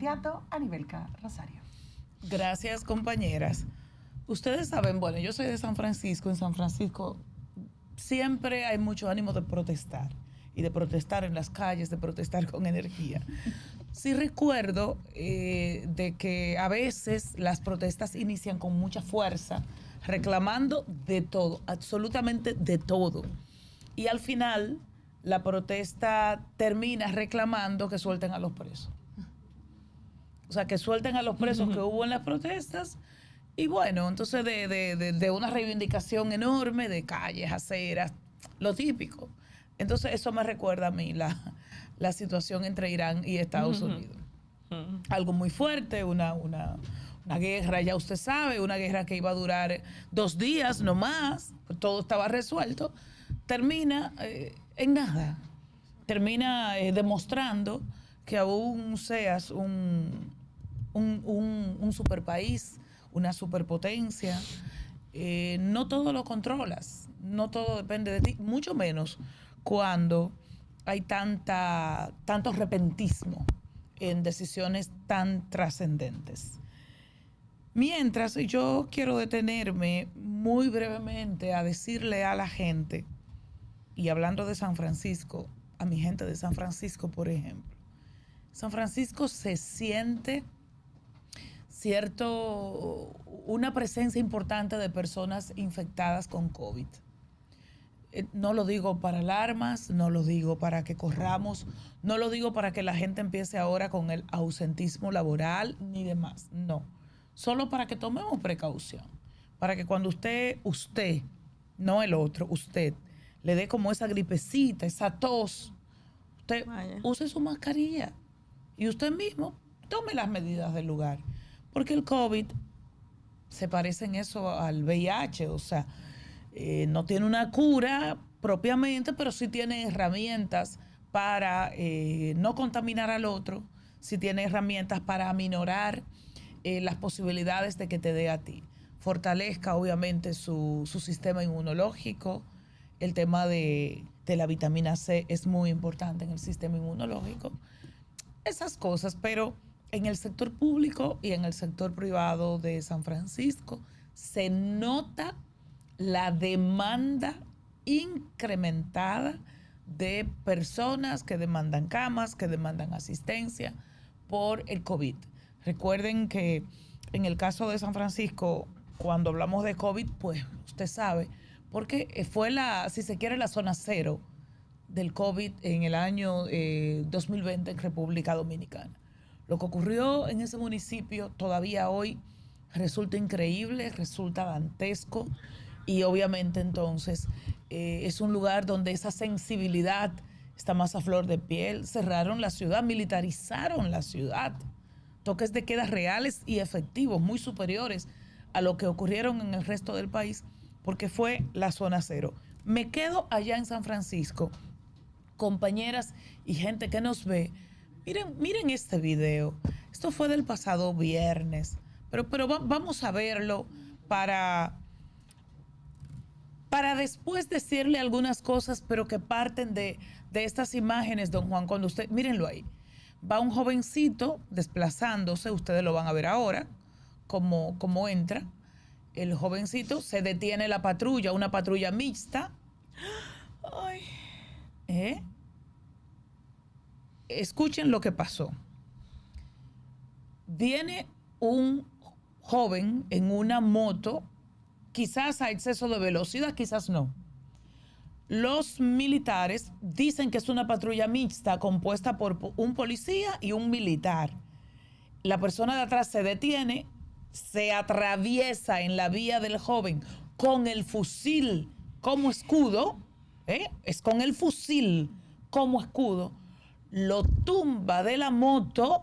inmediato a Anibelka Rosario. Gracias, compañeras. Ustedes saben, bueno, yo soy de San Francisco. En San Francisco siempre hay mucho ánimo de protestar. Y de protestar en las calles, de protestar con energía. Sí recuerdo de que a veces las protestas inician con mucha fuerza, reclamando de todo, absolutamente de todo. Y al final, la protesta termina reclamando que suelten a los presos. O sea, que suelten a los presos que hubo en las protestas. Y bueno, entonces de una reivindicación enorme de calles, aceras, lo típico. Entonces eso me recuerda a mí la situación entre Irán y Estados Unidos. Algo muy fuerte, una guerra, ya usted sabe, una guerra que iba a durar 2 días, no más, pues todo estaba resuelto, termina en nada. Termina demostrando que aún seas un superpaís, una superpotencia, no todo lo controlas, no todo depende de ti, mucho menos cuando hay tanto repentismo en decisiones tan trascendentes. Mientras, yo quiero detenerme muy brevemente a decirle a la gente, y hablando de San Francisco, a mi gente de San Francisco, por ejemplo, San Francisco se siente una presencia importante de personas infectadas con COVID. No lo digo para alarmas, no lo digo para que corramos, no lo digo para que la gente empiece ahora con el ausentismo laboral ni demás, no. Solo para que tomemos precaución, para que cuando usted, no el otro, usted, le dé como esa gripecita, esa tos, usted use su mascarilla y usted mismo tome las medidas del lugar. Porque el COVID se parece en eso al VIH, o sea, no tiene una cura propiamente, pero sí tiene herramientas para no contaminar al otro, sí tiene herramientas para aminorar las posibilidades de que te dé a ti. Fortalezca obviamente su sistema inmunológico. El tema de la vitamina C es muy importante en el sistema inmunológico. Esas cosas, pero en el sector público y en el sector privado de San Francisco se nota la demanda incrementada de personas que demandan camas, que demandan asistencia por el COVID. Recuerden que en el caso de San Francisco, cuando hablamos de COVID, pues usted sabe, porque fue si se quiere, la zona cero del COVID en el año 2020 en República Dominicana. Lo que ocurrió en ese municipio todavía hoy resulta increíble, resulta dantesco y obviamente entonces es un lugar donde esa sensibilidad está más a flor de piel. Cerraron la ciudad, militarizaron la ciudad. Toques de queda reales y efectivos, muy superiores a lo que ocurrieron en el resto del país, porque fue la zona cero. Me quedo allá en San Francisco, compañeras y gente que nos ve. Miren este video. Esto fue del pasado viernes, pero vamos a verlo para después decirle algunas cosas, pero que parten de estas imágenes, don Juan, cuando usted, mírenlo ahí. Va un jovencito desplazándose, ustedes lo van a ver ahora, cómo entra. El jovencito, se detiene la patrulla, una patrulla mixta. Ay. Escuchen lo que pasó. Viene un joven en una moto, quizás a exceso de velocidad, quizás no. Los militares dicen que es una patrulla mixta compuesta por un policía y un militar. La persona de atrás se detiene, se atraviesa en la vía del joven con el fusil como escudo, es con el fusil como escudo, lo tumba de la moto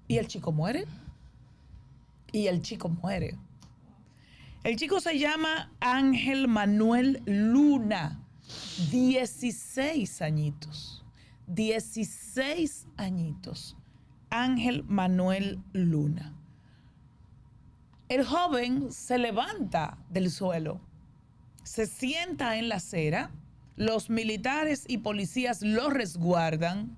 y el chico muere. El chico se llama Ángel Manuel Luna, 16 añitos. 16 añitos. Ángel Manuel Luna. El joven se levanta del suelo, se sienta en la acera, los militares y policías lo resguardan,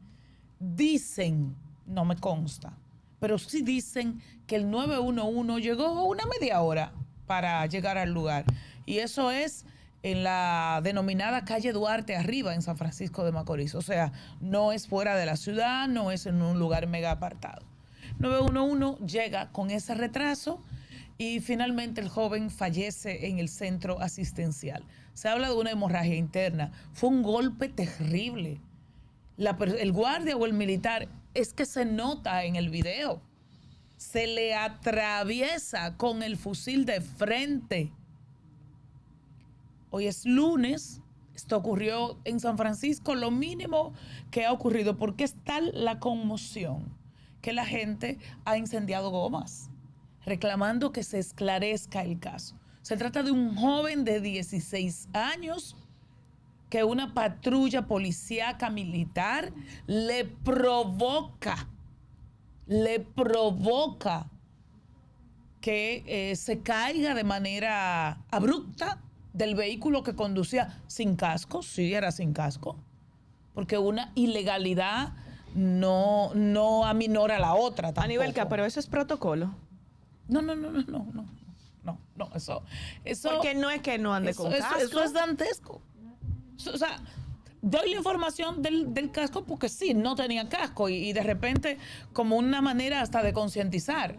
dicen, no me consta. Pero sí dicen que el 911 llegó una media hora para llegar al lugar. Y eso es en la denominada calle Duarte arriba en San Francisco de Macorís. O sea, no es fuera de la ciudad, no es en un lugar mega apartado. 911 llega con ese retraso y finalmente el joven fallece en el centro asistencial. Se habla de una hemorragia interna. Fue un golpe terrible. El guardia o el militar, es que se nota en el video, se le atraviesa con el fusil de frente. Hoy es lunes, esto ocurrió en San Francisco, lo mínimo que ha ocurrido, porque es tal la conmoción que la gente ha incendiado gomas, reclamando que se esclarezca el caso. Se trata de un joven de 16 años que una patrulla policíaca militar le provoca que se caiga de manera abrupta del vehículo que conducía sin casco. Sí, era sin casco, porque una ilegalidad no aminora la otra tampoco. Anibelka, pero eso es protocolo. No, eso Porque no es que no ande con casco. Eso es dantesco. O sea, doy la información del casco porque sí, no tenía casco y de repente como una manera hasta de concientizar.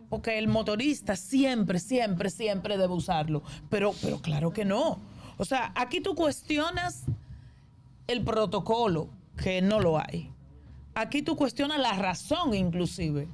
Porque el motorista siempre debe usarlo. Pero claro que no. O sea, aquí tú cuestionas el protocolo, que no lo hay. Aquí tú cuestionas la razón inclusive.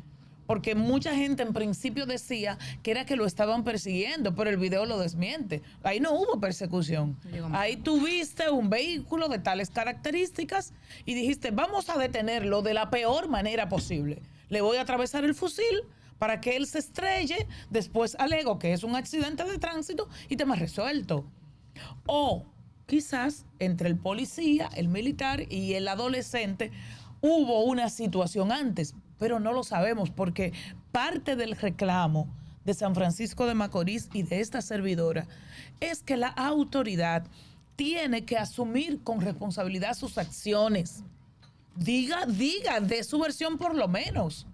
Porque mucha gente en principio decía que era que lo estaban persiguiendo, pero el video lo desmiente. Ahí no hubo persecución. Ahí tuviste un vehículo de tales características y dijiste, vamos a detenerlo de la peor manera posible. Le voy a atravesar el fusil para que él se estrelle, después alego que es un accidente de tránsito y tema resuelto. O quizás entre el policía, el militar y el adolescente hubo una situación antes, pero no lo sabemos porque parte del reclamo de San Francisco de Macorís y de esta servidora es que la autoridad tiene que asumir con responsabilidad sus acciones. Diga, de su versión por lo menos.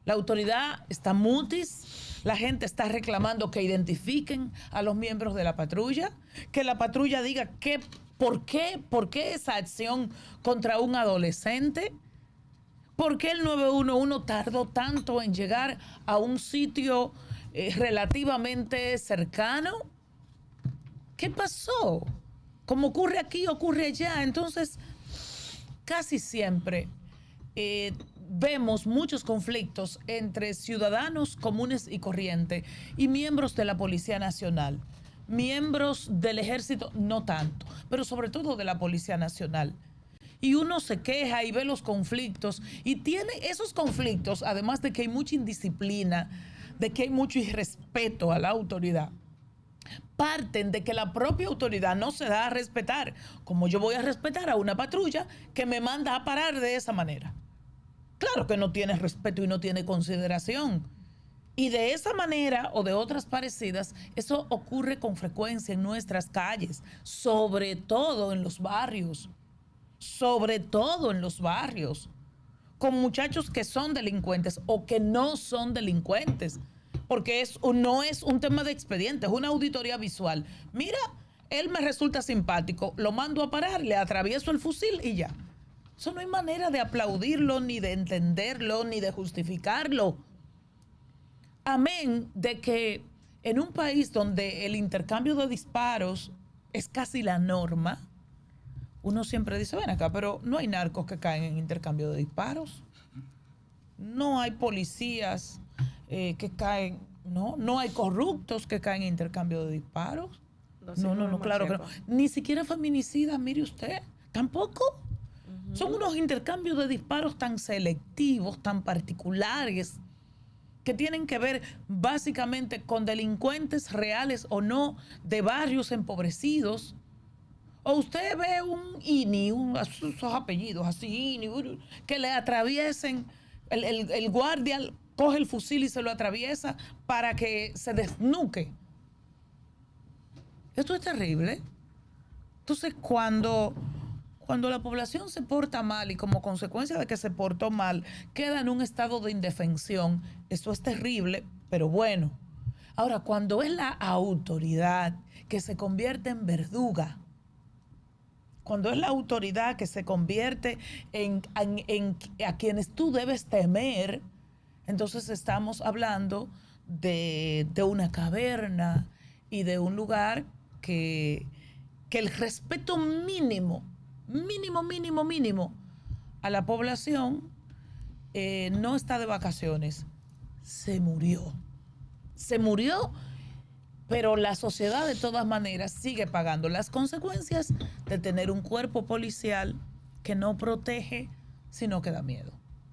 La autoridad está mutis, la gente está reclamando que identifiquen a los miembros de la patrulla, que la patrulla diga por qué esa acción contra un adolescente. ¿Por qué el 911 tardó tanto en llegar a un sitio relativamente cercano? ¿Qué pasó? Como ocurre aquí, ocurre allá. Entonces, casi siempre vemos muchos conflictos entre ciudadanos comunes y corrientes y miembros de la Policía Nacional. Miembros del Ejército, no tanto, pero sobre todo de la Policía Nacional. Y uno se queja y ve los conflictos y tiene esos conflictos, además de que hay mucha indisciplina, de que hay mucho irrespeto a la autoridad, parten de que la propia autoridad no se da a respetar. Como yo voy a respetar a una patrulla que me manda a parar de esa manera? Claro que no tiene respeto y no tiene consideración. Y de esa manera o de otras parecidas, eso ocurre con frecuencia en nuestras calles, sobre todo en los barrios. Sobre todo en los barrios, con muchachos que son delincuentes o que no son delincuentes, porque no es un tema de expediente, es una auditoría visual. Mira, él me resulta simpático, lo mando a parar, le atravieso el fusil y ya. Eso no hay manera de aplaudirlo, ni de entenderlo, ni de justificarlo. Amén de que en un país donde el intercambio de disparos es casi la norma, uno siempre dice, ven acá, pero no hay narcos que caen en intercambio de disparos. No hay policías que caen, no hay corruptos que caen en intercambio de disparos. No, claro que no. Ni siquiera feminicidas, mire usted, tampoco. Son unos intercambios de disparos tan selectivos, tan particulares, que tienen que ver básicamente con delincuentes reales o no, de barrios empobrecidos. O usted ve un INI, sus apellidos así, INI, que le atraviesen, el guardia coge el fusil y se lo atraviesa para que se desnuque. Esto es terrible. Entonces, cuando Cuando la población se porta mal y como consecuencia de que se portó mal, queda en un estado de indefensión, eso es terrible, pero bueno. Ahora, cuando es la autoridad que se convierte en verduga, cuando es la autoridad que se convierte en a quienes tú debes temer, entonces estamos hablando de una caverna y de un lugar que el respeto mínimo a la población no está de vacaciones, se murió. Se murió, pero la sociedad de todas maneras sigue pagando las consecuencias de tener un cuerpo policial que no protege, sino que da miedo.